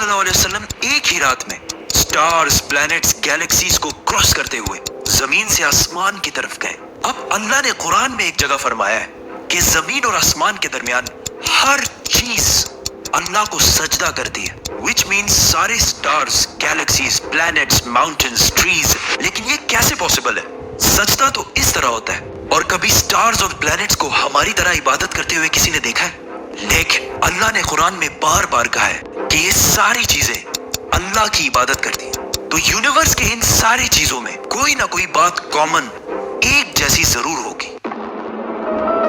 सल्लल्लाहु अलैहि वसल्लम एक ही रात में स्टार्स, प्लैनेट्स, गैलेक्सीज को क्रॉस करते हुए जमीन से आसमान की तरफ गए। अब अल्लाह ने कुरान में एक जगह फरमाया है कि जमीन और आसमान के दरमियान हर चीज अल्लाह को सजदा करती है, which means सारे stars, galaxies, planets, mountains, trees. लेकिन ये कैसे पॉसिबल है? सजदा तो इस तरह होता है। और कभी स्टार्स और प्लैनेट्स को हमारी तरह इबादत करते हुए किसी ने देखा है? लेकिन अल्लाह ने कुरान में बार बार कहा है कि ये सारी चीजें अल्लाह की इबादत करती हैं। तो यूनिवर्स के इन सारी चीजों में कोई ना कोई बात कॉमन, एक जैसी जरूर होगी।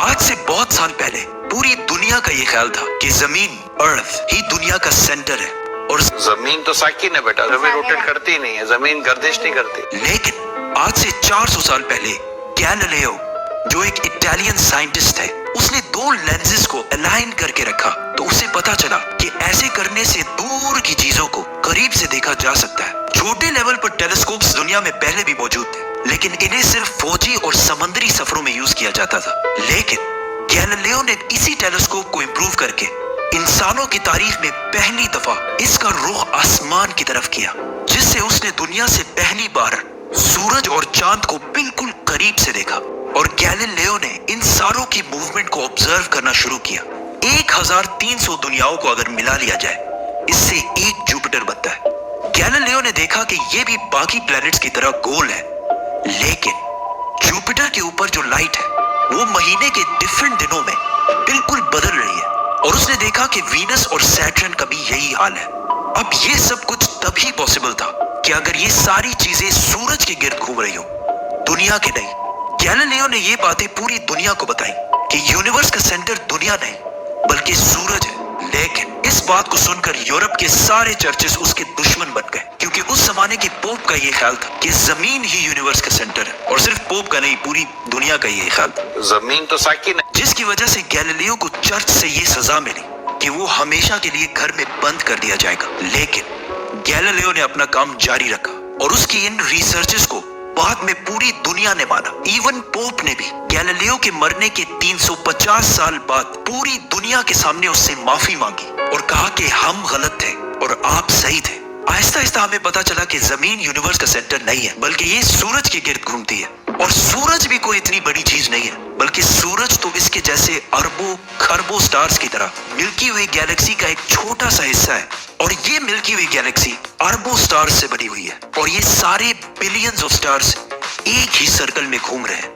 आज से बहुत साल पहले पूरी दुनिया का ये ख्याल था कि जमीन, अर्थ ही दुनिया का सेंटर है। और जमीन तो साकिन है बेटा, जमीन रोटेट करती ही नहीं है, जमीन गर्दिश नहीं करती। लेकिन आज से 400 साल पहले गैलीलियो, जो एक इटालियन साइंटिस्ट है, उसने दो लेंसेज को अलाइन करके रखा तो उसे पता चला कि ऐसे करने से दूर की चीजों को करीब से देखा जा सकता है। छोटे लेवल पर टेलीस्कोप्स दुनिया में पहले भी मौजूद थे, लेकिन इन्हें सिर्फ फौजी और समंदरी सफरों में यूज किया जाता था। लेकिन गैलीलियो ने इसी टेलीस्कोप को इंप्रूव करके इंसानों की तारीख में पहली दफा इसका रुख आसमान की तरफ किया, जिससे उसने दुनिया से पहली बार सूरज और चांद को बिल्कुल करीब से देखा। और गैलीलियो ने इन सारों की मूवमेंट को ऑब्जर्व करना शुरू किया। 1300 दुनियाओं को अगर मिला लिया जाए, इससे एक जुपिटर बनता है। गैलीलियो ने देखा कि ये भी बाकी प्लैनेट्स की तरह गोल है, लेकिन जुपिटर के ऊपर जो लाइट है वो महीने के डिफरेंट दिनों में बिल्कुल बदल रही है। और उसने देखा कि वीनस और सैटर्न का भी यही हाल है। अब ये सब कुछ तभी पॉसिबल था कि अगर ये सारी चीजें सूरज के गिर्द घूम रही हो, दुनिया के नहीं। गैलीलियो ने ये बातें पूरी दुनिया को बताई कि यूनिवर्स का सेंटर दुनिया नहीं बल्कि सूरज है। लेकिन इस बात को सुनकर यूरोप के सारे चर्चेस उसके दुश्मन बन गए, क्योंकि उस जमाने के पोप का ये ख्याल था कि जमीन ही यूनिवर्स का सेंटर है। और सिर्फ पोप का नहीं, पूरी दुनिया का ये ख्याल था। जमीन तो साकिन है, जिसकी वजह से गैलीलियो को चर्च से ये सजा मिली कि वो हमेशा के लिए घर में बंद कर दिया जाएगा। लेकिन गैलीलियो ने अपना काम जारी रखा और उसकी इन रिसर्चेस को बाद में पूरी दुनिया ने माना। इवन पोप ने भी गैलीलियो के मरने के 350 साल बाद पूरी दुनिया के सामने उससे माफी मांगी और कहा कि हम गलत थे और आप सही थे। आहिस्ता आहिस्ता हमें पता चला कि जमीन यूनिवर्स का सेंटर नहीं है, बल्कि ये सूरज के गिर्द घूमती है। और सूरज भी कोई इतनी बड़ी चीज नहीं है, बल्कि सूरज तो इसके जैसे अरबों खरबों स्टार्स की तरह मिल्की वे गैलेक्सी का एक छोटा सा हिस्सा है। और ये मिल्की वे गैलेक्सी अरबों स्टार्स से बनी हुई है। और ये सारे बिलियंस ऑफ स्टार्स एक ही सर्कल में घूम रहे हैं।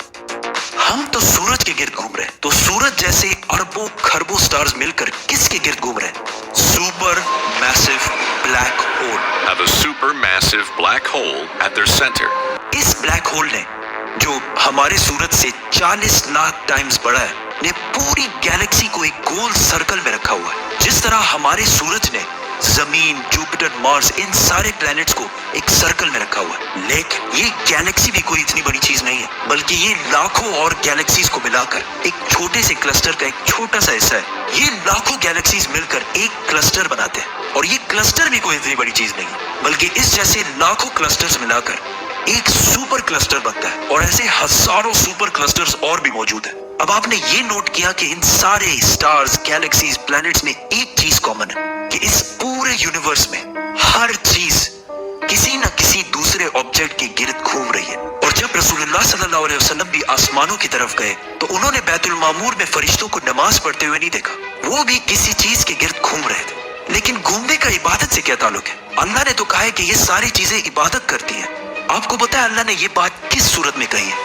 हम तो सूरज के गिर्द घूम रहे हैं, तो सूरज जैसे अरबों खरबों स्टार्स मिलकर किसके गिर्द घूम रहे हैं? Super massive black hole. Have a supermassive black hole at their center. इस ब्लैक होल ने, जो हमारे सूरज से 40 लाख टाइम्स बड़ा है, ने पूरी गैलेक्सी को एक गोल सर्कल में रखा हुआ है। जिस तरह हमारे सूरज ने जमीन, जुपिटर, मार्स, इन सारे प्लैनेट्स को एक सर्कल में रखा हुआ है। लेकिन ये गैलेक्सी भी कोई इतनी बड़ी चीज नहीं है, बल्कि ये लाखों और गैलेक्सीज को मिलाकर एक छोटे से क्लस्टर का एक छोटा सा हिस्सा है। ये लाखों गैलेक्सीज मिलकर एक क्लस्टर बनाते हैं। और ये क्लस्टर भी कोई इतनी बड़ी चीज नहीं है, बल्कि इस जैसे लाखों क्लस्टर्स मिलाकर एक सुपर क्लस्टर बनता है। और ऐसे हजारों सुपर क्लस्टर्स और भी मौजूद है। अब आपने ये नोट किया कि इन सारे स्टार्स, गैलेक्सीज, प्लैनेट्स में एक चीज कॉमन है कि इस पूरे यूनिवर्स में हर चीज किसी न किसी दूसरे ऑब्जेक्ट के गिर्द घूम रही है। और जब रसूलुल्लाह सल्लल्लाहु अलैहि वसल्लम भी आसमानों की तरफ गए तो उन्होंने बैतुल मामूर में फरिश्तों को नमाज पढ़ते हुए नहीं देखा। वो भी किसी चीज के गिर्द घूम रहे थे। लेकिन घूमने का इबादत से क्या ताल्लुक है? अल्लाह ने तो कहा है कि ये सारी चीजें इबादत करती हैं। आपको पता है अल्लाह ने ये बात किस सूरत में कही है?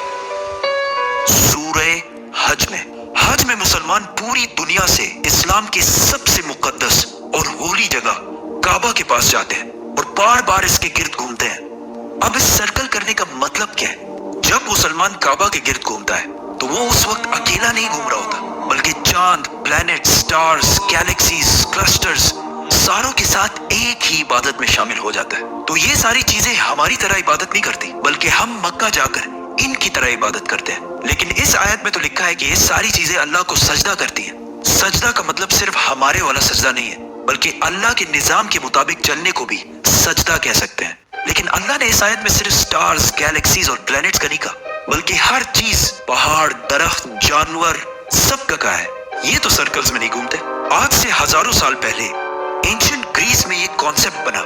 सूरह हज में। हज में मुसलमान पूरी दुनिया से इस्लाम के सबसे मुकद्दस और होली जगह काबा के पास जाते हैं और बार बार इसके गिर्द घूमते हैं। अब इस सर्कल करने का मतलब क्या है? जब मुसलमान काबा के गिर्द घूमता है तो वो उस वक्त अकेला नहीं घूम रहा होता, बल्कि चांद, प्लैनेट, स्टार्स, गैलेक्सीज, क्लस्टर्स सारों के साथ एक ही इबादत में शामिल हो जाता है। तो ये सारी चीजें हमारी तरह इबादत नहीं करती, बल्कि हम मक्का जाकर इनकी तरह इबादत करते हैं। लेकिन इस आयत में तो लिखा है कि ये सारी चीजें अल्लाह को सजदा करती हैं। सजदा का मतलब सिर्फ हमारे वाला सजदा नहीं है, बल्कि अल्लाह के निजाम के मुताबिक चलने को भी सजदा कह सकते हैं। लेकिन अल्लाह ने इस आयत में सिर्फ स्टार्स, गैलेक्सीज और प्लैनेट्स का नहीं कहा, बल्कि हर चीज, पहाड़, दरख्त, जानवर, सबका कहा है। ये तो सर्कल्स में नहीं घूमते। आज से हजारों साल पहले एंशिएंट ग्रीस में ये कॉन्सेप्ट बना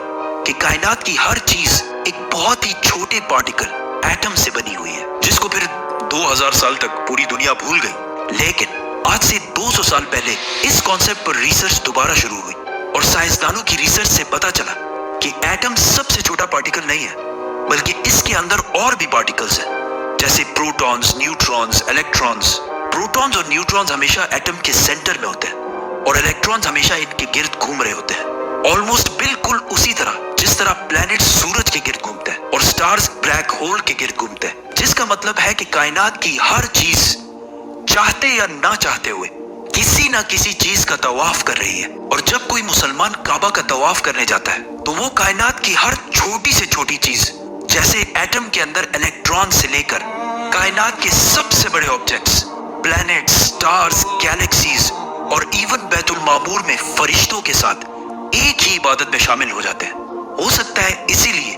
कि कायनात की हर चीज एक बहुत ही छोटे पार्टिकल एटम से बनी हुई है, जिसको फिर 2000 साल तक पूरी दुनिया भूल गई। लेकिन आज से 200 साल पहले इस कॉन्सेप्ट पर रिसर्च दोबारा शुरू हुई और साइंसदानों की रिसर्च से पता चला कि एटम सबसे छोटा पार्टिकल नहीं है, बल्कि इसके अंदर और भी पार्टिकल्स हैं, जैसे प्रोटॉन्स, न्यूट्रॉन्स, इलेक्ट्रॉन्स। प्रोटॉन्स और न्यूट्रॉन्स हमेशा एटम के सेंटर में होते हैं और इलेक्ट्रॉन्स हमेशा इनके गिर्द घूम रहे होते हैं, ऑलमोस्ट बिल्कुल उसी तरह जिस तरह प्लैनेट सूरज के गिर्द घूमते हैं और स्टार्स ब्लैक होल के गिर्द घूमते हैं। जिसका मतलब है कि कायनात की हर चीज चाहते या ना चाहते हुए किसी ना किसी चीज का तवाफ कर रही है। और जब कोई मुसलमान काबा का तवाफ करने जाता है तो वो कायनात की हर छोटी से छोटी चीज, जैसे एटम के अंदर इलेक्ट्रॉन से लेकर कायनात के सबसे बड़े ऑब्जेक्ट्स, प्लैनेट्स, स्टार्स, गैलेक्सीज और इवन बैतुल मामूर में फरिश्तों के साथ एक ही इबादत में शामिल हो जाते हैं। हो सकता है इसीलिए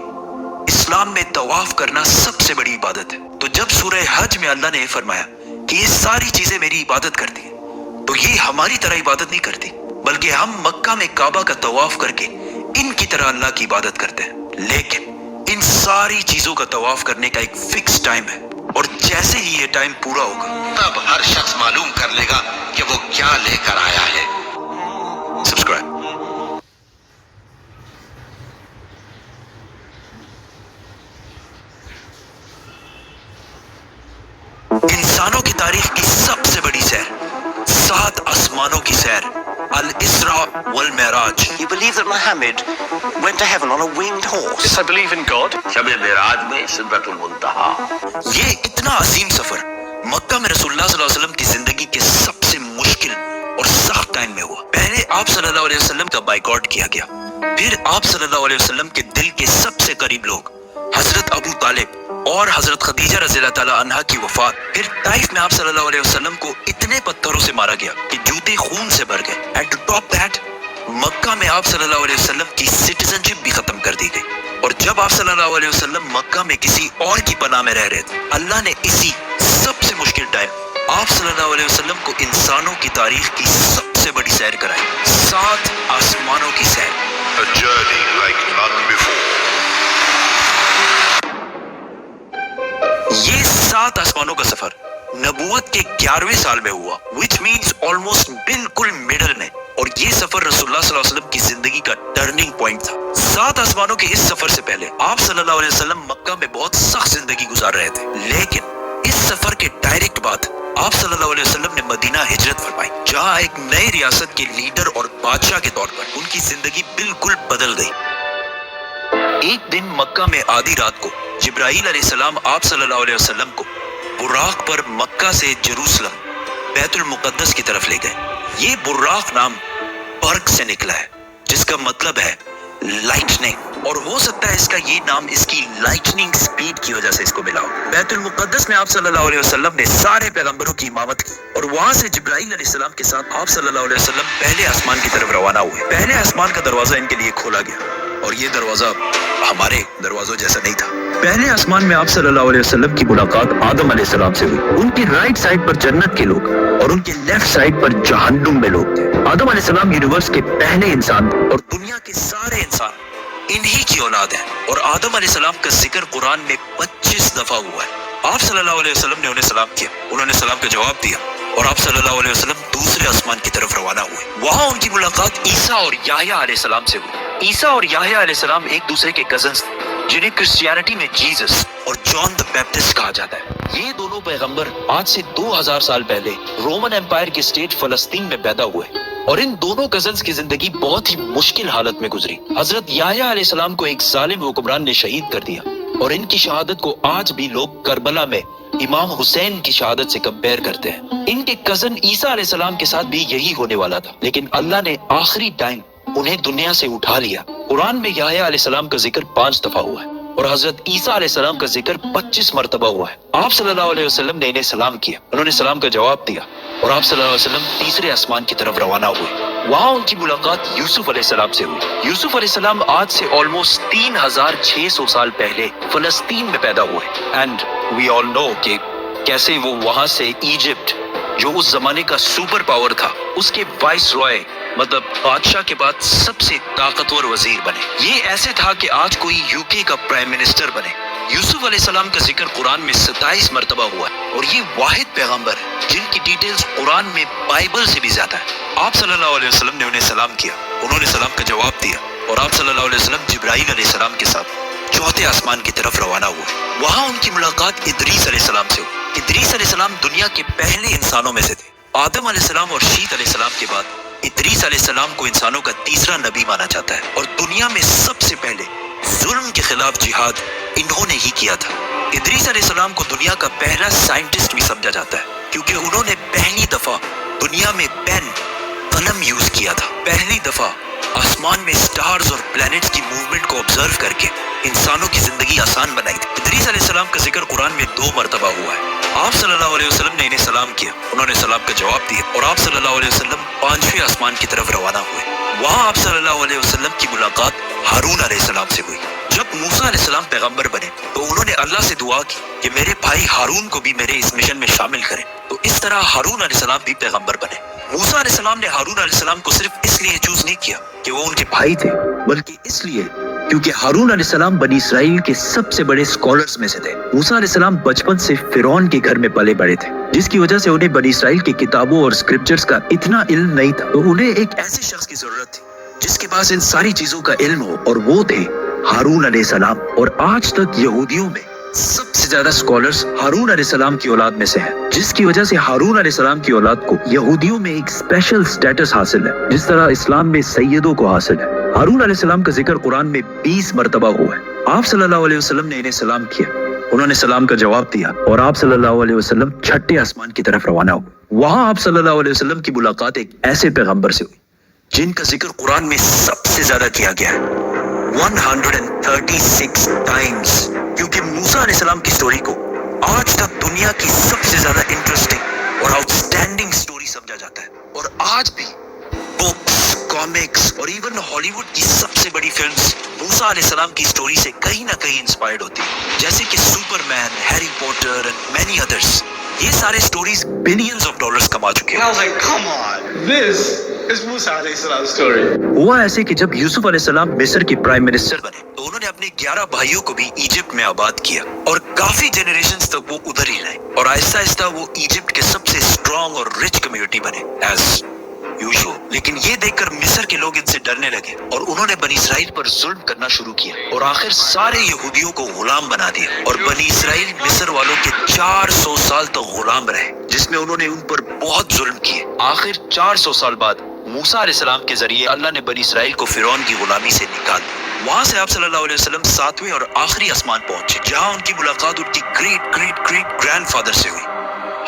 इस्लाम में तवाफ करना सबसे बड़ी इबादत है। तो जब सूरह हज में अल्लाह ने फरमाया कि ये सारी चीजें मेरी इबादत करती हैं, तो ये हमारी तरह इबादत नहीं करती, बल्कि हम मक्का में काबा का तवाफ करके इनकी तरह अल्लाह की इबादत करते हैं। लेकिन इन सारी चीजों का तवाफ करने का एक फिक्स टाइम है और जैसे ही ये टाइम पूरा होगा तब हर शख्स मालूम कर लेगा कि वो क्या लेकर आया है। सब्सक्राइब। इंसानों की तारीख की सबसे बड़ी सैर, 7 आसमानों की सैर, अल इसरा वल Meraj. You believe that Muhammad went to heaven on a winged horse? Yes, I believe in God. शब मेराज में सिदरतुल मुंतहा। ये इतना अजीम सफर मक्का में रसूलुल्लाह सल्लल्लाहु अलैहि वसल्लम की जिंदगी के सबसे मुश्किल और सख्त टाइम में हुआ। पहले आप सल्लल्लाहु अलैहि वसल्लम का बाइकॉट किया गया, फिर आप सल्लल्लाहु अलैहि वसल्लम के दिल के सबसे करीब लोग हजरत अबू तालिब और हजरत खदीजा रज़ियल्लाहु ताला अन्हा की वफात, फिर ताइफ में आप सल्लल्लाहु अलैहि वसल्लम को इतने पत्थरों से मारा गया कि जूते खून से भर गए। एंड टू टॉप दैट, मक्का में आप सल्लल्लाहु अलैहि वसल्लम की सिटीजनशिप भी खत्म कर दी गई। और जब आप सल्लल्लाहु अलैहि वसल्लम मक्का में किसी और की पनाह में रह रहे थे, अल्लाह ने इसी सबसे मुश्किल टाइम आप सल्लल्लाहु अलैहि वसल्लम को इंसानों की तारीख की सबसे बड़ी सैर कराई, 7 आसमानों की सैर। A journey like none before. ये 7 आसमानों का सफर नबूवत के 11वें साल में हुआ, which means almost बिल्कुल मिडल में। और ये सफर रसूलुल्लाह सल्लल्लाहु अलैहि वसल्लम की जिंदगी का टर्निंग पॉइंट था। 7 आसमानों के इस सफर से पहले आप सल्लल्लाहु अलैहि वसल्लम मक्का में बहुत सख्त जिंदगी गुजार रहे थे, लेकिन इस सफर के डायरेक्ट बाद आप सल्लल्लाहु अलैहि वसल्लम ने मदीना हिजरत फरमाई, जहाँ एक नई रियासत के लीडर और बादशाह के तौर पर उनकी जिंदगी बिल्कुल बदल गई। एक दिन मक्का में आधी रात को जिब्राईल अलैहिस्सलाम आप सल्लल्लाहु अलैहि वसल्लम को बुर्राक पर मक्का से जेरूसलम बैतुल मुकद्दस की तरफ ले गए। ये बुर्राक नाम बर्क से निकला है, जिसका मतलब है लाइटनिंग, और हो सकता है इसका ये नाम इसकी लाइटनिंग स्पीड की वजह से इसको मिला हो। बैतुल मुकद्दस में आप सल्लल्लाहु अलैहि वसल्लम ने सारे पैगंबरों की इमामत की और वहां से जिब्राईल अलैहिस्सलाम के साथ आप सल्लल्लाहु अलैहि वसल्लम पहले आसमान की तरफ रवाना हुए। पहले आसमान का दरवाजा इनके लिए खोला गया और ये दरवाजा हमारे दरवाजों जैसा नहीं था। पहले आसमान में आप सल्लल्लाहु अलैहि वसल्लम की मुलाकात आदम अलैहिस्सलाम से हुई। उनकी राइट साइड पर जन्नत के लोग और उनके लेफ्ट साइड पर जहन्नुम में लोग थे। आदम अलैहिस्सलाम यूनिवर्स के पहले इंसान और दुनिया के सारे इंसान इन्हीं की औलाद है। और आदम अलैहिस्सलाम का जिक्र कुरान में 25 दफा हुआ है। आप सल्लल्लाहु अलैहि वसल्लम ने उन्हें सलाम किया, उन्होंने सलाम का जवाब दिया और आप सल्लल्लाहु अलैहि वसल्लम दूसरे आसमान की तरफ रवाना हुए। वहां उनकी मुलाकात ईसा और याह्या अलैहिस्सलाम से हुई। ईसा और याह्या अलैहिस्सलाम एक दूसरे के कजन्स थे, जिन्हें क्रिश्चियनिटी में जीसस और जॉन द बैप्टिस्ट कहा जाता है। ये दोनों पैगंबर आज से 2000 साल पहले रोमन एम्पायर के स्टेट फलस्तीन में पैदा हुए और इन दोनों कजन्स की जिंदगी बहुत ही मुश्किल हालत में गुजरी। हजरत याह्या अलैहिस्सलाम को एक जालिम हुक्मरान ने शहीद कर दिया और इनकी शहादत को आज भी लोग करबला में इमाम हुसैन की शहादत से कंपेयर करते हैं। इनके कजन ईसा अलैहिस्सलाम के साथ भी यही होने वाला था, लेकिन अल्लाह ने आखिरी टाइम उन्हें दुनिया से उठा लिया। कुरान में याह्या अलैहिस्सलाम का जिक्र 5 दफा हुआ है और हजरत ईसा अलैहिस्सलाम का जिक्र 25 मरतबा हुआ है। आप सल्लल्लाहु अलैहि वसल्लम ने इन्हें सलाम किया, उन्होंने सलाम का जवाब दिया और आप सल्लल्लाहु अलैहि वसल्लम तीसरे आसमान की तरफ रवाना हुए। वहां उनकी मुलाकात यूसुफ अलैहिस्सलाम से हुई। यूसुफ अलैहिस्सलाम आज से ऑलमोस्ट 3600 साल पहले फलस्तीन में पैदा हुए एंड वी ऑल नो कि कैसे वो वहां से इजिप्ट, जो उस जमाने का सुपर पावर था, उसके वाइस रॉय मतलब बादशाह के बाद सबसे ताकतवर वजीर बने। ये ऐसे था कि आज कोई यूके का प्राइम मिनिस्टर बने। यूसुफ अलैहिस्सलाम का जिक्र कुरान में 27 मरतबा हुआ है और ये वाहिद पैगंबर है जिनकी डिटेल्स कुरान में बाइबल से भी ज्यादा है। आप सल्लल्लाहु अलैहि वसल्लम ने उन्हें सलाम किया, उन्होंने सलाम का जवाब दिया और आप सल्लल्लाहु अलैहि वसल्लम जिब्राईल अलैहिस्सलाम के साथ चौथे आसमान की तरफ रवाना हुए। वहाँ उनकी मुलाकात इदरीस अलैहिस्सलाम से हुई। इदरीस अलैहिस्सलाम दुनिया के पहले इंसानों में से थे। आदम अलैहिस्सलाम और शीत अलैहिस्सलाम के बाद इदरीस अलैहिस्सलाम को इंसानों का तीसरा नबी माना जाता है और दुनिया में सबसे पहले जुल्म के खिलाफ जिहाद इन्होंने ही किया था। इदरीस अलैहिस्सलाम को दुनिया का पहला साइंटिस्ट भी समझा जाता है क्योंकि उन्होंने पहली दफा दुनिया में पेन कलम यूज किया था। पहली दफा आसमान में स्टार्स और प्लैनेट्स की मूवमेंट को ऑब्जर्व करके इंसानों की जिंदगी आसान बनाई थी। इदरीस अलैहिस्सलाम का जिक्र कुरान में 2 मरतबा हुआ है। आप सल्लल्लाहु अलैहि वसल्लम ने इन्हें सलाम किया, उन्होंने सलाम का जवाब दिया और आप सल्लल्लाहु अलैहि वसल्लम 5वें आसमान की तरफ रवाना हुए। वहाँ आप सल्लल्लाहु अलैहि वसल्लम की मुलाकात हारून अलैहिस्सलाम से हुई। जब मूसा अलैहिस्सलाम पैगंबर बने तो उन्होंने अल्लाह से दुआ की कि मेरे भाई हारून को भी मेरे इस मिशन में शामिल करें। तो इस तरह हारून अलैहिस्सलाम भी पैगंबर बने। मूसा अलैहिस्सलाम ने हारून अलैहिस्सलाम को सिर्फ इसलिए चूज नहीं किया कि वो उनके भाई थे, बल्कि इसलिए क्योंकि हारून अलैहिस्सलाम बनी इसराइल के सबसे बड़े स्कॉलर्स में से थे। मूसा अलैहिस्सलाम बचपन से फिरौन के घर में पले बड़े थे, जिसकी वजह से उन्हें बनी इसराइल की किताबों और स्क्रिप्चर्स का इतना इल्म नहीं था। तो उन्हें एक ऐसे शख्स की जरूरत थी जिसके पास इन सारी चीजों का इल्म हो और वो थे हारून अलैहिस्सलाम। और आज तक यहूदियों में सबसे ज्यादा स्कॉलर्स हारून अलैहिस्सलाम की औलाद में से हैं, जिसकी वजह से हारून अलैहिस्सलाम की औलाद को यहूदियों में एक स्पेशल स्टेटस हासिल है, जिस तरह इस्लाम में सैयदों को हासिल है। हारून अलैहिस्सलाम का जिक्र कुरान में 20 मरतबा हुआ है। आप सल्लल्लाहु अलैहि वसल्लम ने इन्हें सलाम किया, उन्होंने सलाम का जवाब दिया और आप सल्लल्लाहु अलैहि वसल्लम छठे आसमान की तरफ रवाना हुए। वहाँ आप सल्लल्लाहु अलैहि वसल्लम की मुलाकात एक ऐसे पैगंबर से हुई जिनका जिक्र कुरान में सबसे ज्यादा किया गया है, 136 टाइम्स, क्योंकि मूसा अलैहिस्सलाम की स्टोरी को आज तक दुनिया की सबसे ज्यादा इंटरेस्टिंग और आउटस्टैंडिंग स्टोरी समझा जाता है। और आज भी बुक्स, कॉमिक्स और इवन हॉलीवुड की सबसे बड़ी फिल्म्स मूसा अलैहिस्सलाम की स्टोरी से कहीं ना कहीं इंस्पायर्ड होती है, जैसे कि Superman, Harry Potter and many others. ये सारे स्टोरीज बिलियंस ऑफ डॉलर्स कमा चुके हैं। I was like, come on, this is Musa alayhi salam's story. हुआ ऐसे कि जब यूसुफ अलैहिस्सलाम मिस्र के प्राइम मिनिस्टर बने तो उन्होंने अपने 11 भाइयों को भी इजिप्ट में आबाद किया और काफी जनरेशंस तक वो उधर ही रहे और आहिस्ता आहिस्ता वो इजिप्ट के सबसे स्ट्रॉन्ग और रिच कम्युनिटी बने एज यूजुअल। लेकिन ये देखकर मिस्र के लोग इनसे डरने लगे और उन्होंने बनी इसराइल पर जुल्म करना शुरू किया और आखिर सारे यहूदियों को गुलाम बना दिया और बनी इसराइल मिस्र वालों के 400 साल तक गुलाम रहे, जिसमें उन्होंने उन पर बहुत जुल्म किए। आखिर 400 साल बाद मूसा अलैहिस्सलाम के जरिए अल्लाह ने बनी इसराइल को फिरौन की गुलामी से निकाल दिया। वहाँ से आप सल्लल्लाहु अलैहि वसल्लम 7वें और आखिरी आसमान पहुंचे, जहाँ उनकी मुलाकात उनकी ग्रेट ग्रेट ग्रेट ग्रैंडफादर से हुई,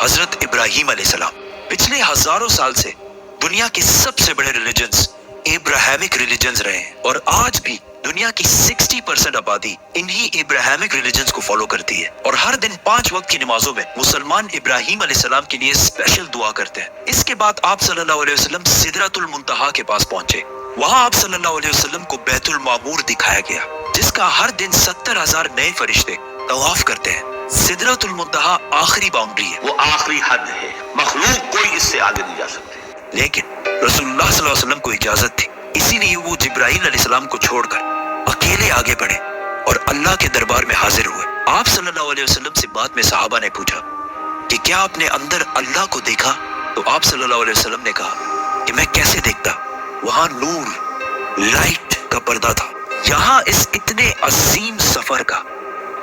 हजरत इब्राहिम अलैहिस्सलाम। पिछले हजारों साल से दुनिया के सबसे बड़े रिलीजन्स इब्राहिमिक रिलीजन्स रहे हैं और आज भी दुनिया की 60% आबादी इन्हीं इब्राहिमिक रिलीजन्स को फॉलो करती है। और हर दिन 5 वक्त की नमाजों में मुसलमान इब्राहिम अलैहिस्सलाम के लिए स्पेशल दुआ करते हैं। इसके बाद आप सल्लल्लाहु अलैहि वसल्लम सिदरतुल मुंतहा के पास पहुंचे। वहाँ आप सल्लल्लाहु अलैहि वसल्लम को बैतुल मामूर दिखाया गया, जिसका हर दिन 70,000 नए फरिश्ते तवाफ करते हैं। सिदरतुल मुंतहा आखिरी बाउंड्री है, वो आखिरी हद है, मखलूक कोई इससे आगे नहीं जा सकती। लेकिन रसूलुल्लाह सल्लल्लाहु अलैहि वसल्लम को इजाजत थी, इसीलिए वो जिब्राईल अलैहिस्सलाम को छोड़कर अकेले आगे बढ़े और अल्लाह के दरबार में हाजिर हुए। आप सल्लल्लाहु अलैहि वसल्लम से बाद में सहाबा ने पूछा कि क्या आपने अंदर अल्लाह को देखा? तो आप सल्लल्लाहु अलैहि वसल्लम ने कहा कि मैं कैसे देखता, वहां नूर, लाइट का पर्दा था। यहाँ इस इतने अजीम सफर का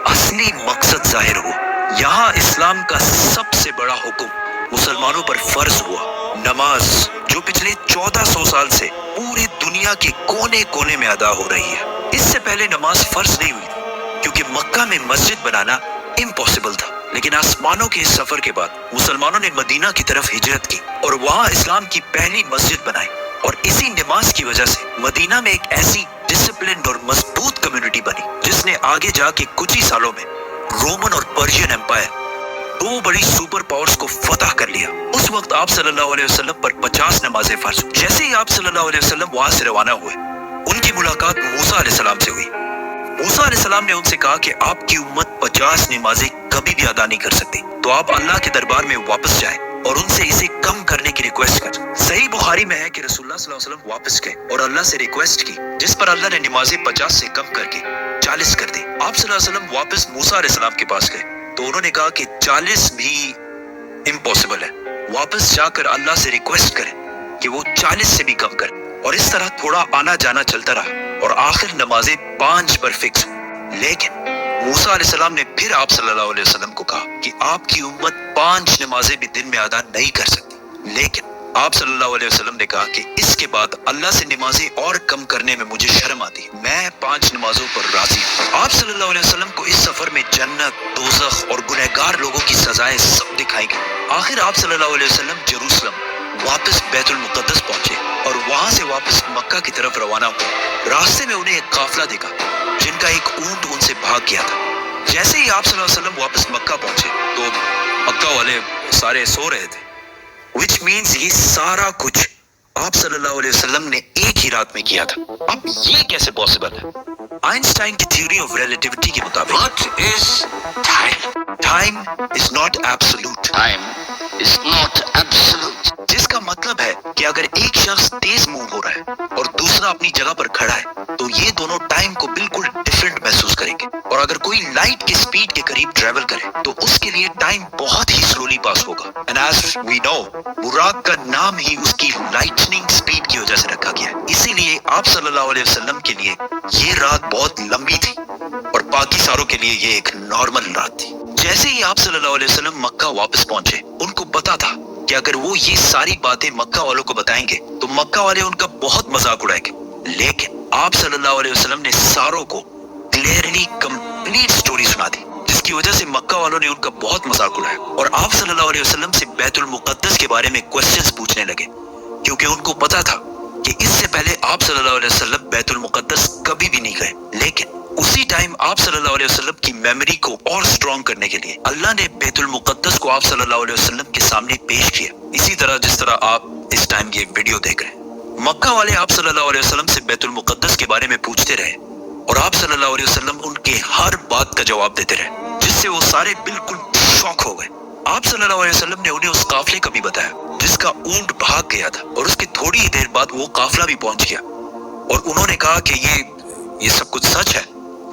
असली मकसद जाहिर हुआ। यहाँ इस्लाम का सबसे बड़ा हुक्म मुसलमानों पर फर्ज हुआ, नमाज, जो पिछले 1400 साल से पूरी दुनिया के कोने कोने में अदा हो रही है। इससे पहले नमाज फर्ज नहीं हुई क्योंकि मक्का में मस्जिद बनाना इम्पॉसिबल था। लेकिन आसमानों के इस सफर के बाद मुसलमानों ने मदीना की तरफ हिजरत की और वहाँ इस्लाम की पहली मस्जिद बनाई और इसी नमाज की वजह से मदीना में एक ऐसी डिसिप्लिन्ड और मजबूत कम्युनिटी बनी जिसने आगे जाके कुछ ही सालों में रोमन और पर्शियन एम्पायर, 2 बड़ी सुपर पावर्स को फतह कर लिया। उस वक्त आप सल्लल्लाहु अलैहि वसल्लम पर 50 नमाजें फर्ज। जैसे ही आप सल्लल्लाहु अलैहि वसल्लम वहां से रवाना हुए, उनकी मुलाकात मूसा अलैहिस्सलाम से हुई। मूसा अलैहिस्सलाम ने उनसे कहा कि आपकी उम्मत 50 नमाजें कभी भी अदा नहीं कर सकती, तो आप अल्लाह के दरबार में वापस जाएं और उनसे इसे कम करने की रिक्वेस्ट कर। सही बुखारी में है कि रसूलुल्लाह सल्लल्लाहु अलैहि वसल्लम वापस गए और अल्लाह से रिक्वेस्ट की, जिस पर अल्लाह ने नमाजें 50 से कम करके 40 कर दी। आप सल्लल्लाहु अलैहि वसल्लम वापस मूसा अलैहिस्सलाम के पास गए तो उन्होंने कहा कि 40 भी इम्पॉसिबल है, वापस जाकर अल्लाह से रिक्वेस्ट करें कि वो 40 से भी कम करे। और इस तरह थोड़ा आना जाना चलता रहा और आखिर नमाजें 5 पर फिक्स हुई। लेकिन मूसा अलैहिस्सलाम ने फिर आप सल्लल्लाहु अलैहि वसल्लम को कहा कि आपकी उम्मत 5 नमाजें भी दिन में अदा नहीं कर सकती। लेकिन आप सल्लल्लाहु अलैहि वसल्लम ने कहा कि इसके बाद अल्लाह से नमाजें और कम करने में मुझे शर्म आती है, मैं 5 नमाजों पर राजी हूँ। आप सल्लल्लाहु अलैहि वसल्लम को इस सफर में जन्नत, दोज़ख और गुनहगार लोगों की सजाएं सब दिखाई गई। आखिर आप सल्लल्लाहु अलैहि वसल्लम जेरूसलम वापस बैतुल मुक़द्दस पहुंचे और वहां से वापस मक्का की तरफ रवाना हुए। रास्ते में उन्हें एक काफिला दिखा जिनका एक ऊंट उनसे भाग गया था। जैसे ही आप सल्लल्लाहु अलैहि वसल्लम वापस मक्का पहुंचे तो मक्का वाले सारे सो रहे थे, which means ये सारा कुछ आप सल्लल्लाहु अलैहि वसल्लम ने एक ही रात में किया था। अब ये कैसे पॉसिबल है? आइंस्टाइन की थ्योरी ऑफ रिलेटिविटी के मुताबिक What is time? Time is not absolute, Time is not absolute. जिसका मतलब है कि अगर एक शख्स तेज मूव हो रहा है और दूसरा अपनी जगह पर खड़ा है तो ये दोनों टाइम को बिल्कुल डिफरेंट महसूस करेंगे। और अगर कोई लाइट की स्पीड के करीब ट्रेवल करे तो उसके लिए टाइम बहुत ही स्लोली पास होगा। एंड एज वी नो, बुराक का नाम ही उसकी लाइटनिंग स्पीड की वजह से रखा गया है। इसीलिए आप सल्लल्लाहु अलैहि वसल्लम के लिए ये रात बहुत लंबी थी और बाकी सारों के लिए ये एक नॉर्मल रात थी। जैसे ही आप सल्लल्लाहु अलैहि वसल्लम मक्का वापस पहुंचे, उनको पता था कि अगर वो ये सारी बातें मक्का वालों को बताएंगे तो मक्का वाले उनका बहुत मजाक उड़ाएंगे। लेकिन आप सल्लल्लाहु अलैहि वसल्लम ने सारों को क्लियरली कंप्लीट स्टोरी सुना दी, जिसकी वजह से मक्का वालों ने उनका बहुत मजाक उड़ाया और आप सल्लल्लाहु अलैहि वसल्लम से बैतुल मुक़द्दस के बारे में क्वेश्चंस पूछने लगे, क्योंकि उनको पता था कि इससे पहले आप सल्लल्लाहु अलैहि वसल्लम बैतुल मुक़द्दस कभी भी नहीं गए। लेकिन उसी टाइम आप सल्लल्लाहु अलैहि वसल्लम की मेमोरी को और स्ट्रॉन्ग करने के लिए अल्लाह ने बैतुल मुक़द्दस को आप सल्लल्लाहु अलैहि वसल्लम के सामने पेश किया, इसी तरह जिस तरह आप इस टाइम ये वीडियो देख रहे हैं। मक्का वाले आप सल्लल्लाहु अलैहि वसल्लम से बैतुल मुक़द्दस के बारे में पूछते रहे और आप सल्लल्लाहु अलैहि वसल्लम उनके हर बात का जवाब देते रहे, जिससे वो सारे बिल्कुल शॉक हो गए। आप सल्लल्लाहु अलैहि वसल्लम ने उन्हें उस काफिले का भी बताया जिसका ऊंट भाग गया था और उसके थोड़ी ही देर बाद वो काफिला भी पहुंच गया और उन्होंने कहा कि ये सब कुछ सच है,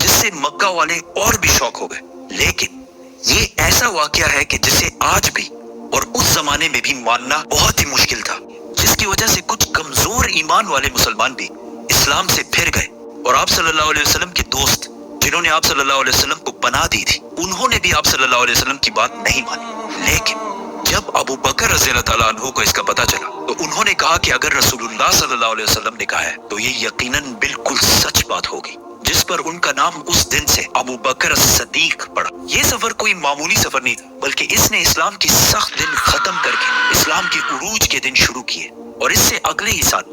जिससे मक्का वाले और भी शॉक हो गए। लेकिन ये ऐसा वाकया है कि जिसे आज भी और उस जमाने में भी मानना बहुत ही मुश्किल था, जिसकी वजह से कुछ कमजोर ईमान वाले मुसलमान भी इस्लाम से फिर गए और आप सल्लल्लाहु अलैहि वसल्लम के दोस्त जिन्होंने आप सल्लल्लाहु अलैहि वसल्लम को पनाह दी थी, उन्होंने भी आप सल्लल्लाहु अलैहि वसल्लम की बात नहीं मानी। लेकिन जब अबू बकर रज़ियल्लाहु ताला अन्हु को इसका पता चला तो उन्होंने कहा कि अगर रसूलुल्लाह सल्लल्लाहु अलैहि वसल्लम ने कहा है तो ये यकीनन बिल्कुल सच बात होगी, जिस पर उनका नाम उस दिन से अबू बकर सदीक पड़ा। ये सफर कोई मामूली सफर नहीं था, बल्कि इसने इस्लाम की सख्त दिन खत्म करके इस्लाम के उरूज के दिन शुरू किए और इससे अगले ही साल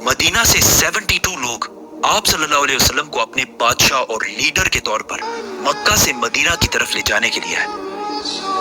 मदीना से 72 लोग आप सल्लल्लाहु अलैहि वसल्लम को अपने बादशाह और लीडर के तौर पर मक्का से मदीना की तरफ ले जाने के लिए आए।